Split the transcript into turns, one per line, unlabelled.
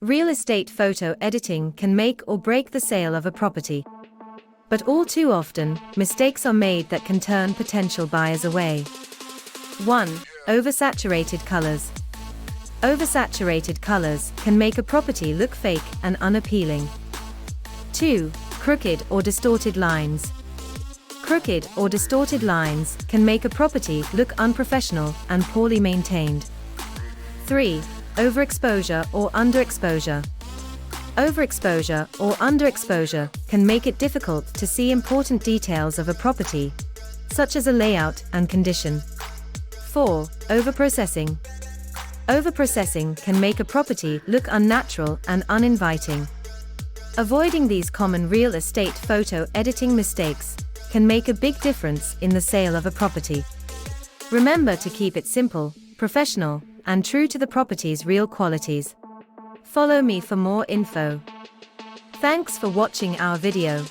Real estate photo editing can make or break the sale of a property. But all too often, mistakes are made that can turn potential buyers away. 1. Oversaturated colors. Oversaturated colors can make a property look fake and unappealing. 2. Crooked or distorted lines. Crooked or distorted lines can make a property look unprofessional and poorly maintained. 3. Overexposure or underexposure. Overexposure or underexposure can make it difficult to see important details of a property, such as a layout and condition. 4. Overprocessing. Overprocessing can make a property look unnatural and uninviting. Avoiding these common real estate photo editing mistakes can make a big difference in the sale of a property. Remember to keep it simple, professional, and true to the property's real qualities. Follow me for more info. Thanks for watching our video.